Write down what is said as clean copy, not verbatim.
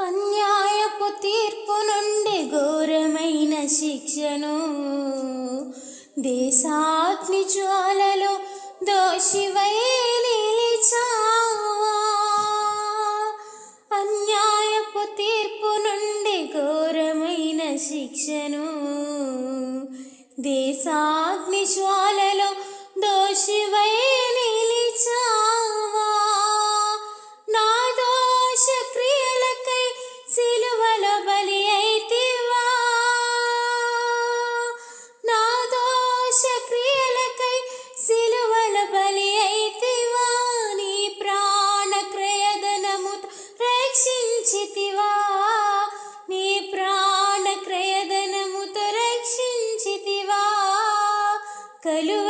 అన్యాయపు తీర్పు నుండి ఘోరమైన శిక్షను దేశాగ్ని జ్వాలలో దోషివై నిలిచావా. అన్యాయపు తీర్పు నుండి ఘోరమైన శిక్షను దేశాగ్ని జ్వాలలో దోషివై నిలిచావా. నా దోష క్రియలకై సిలువలో బలి అయితివా. నా దోష క్రియలకై సిలువలో బలి అయితివా. నీ ప్రాణ క్రయధనముతో రక్షించితివా. నీ ప్రాణ క్రయధనముతో రక్షించితివా. కలు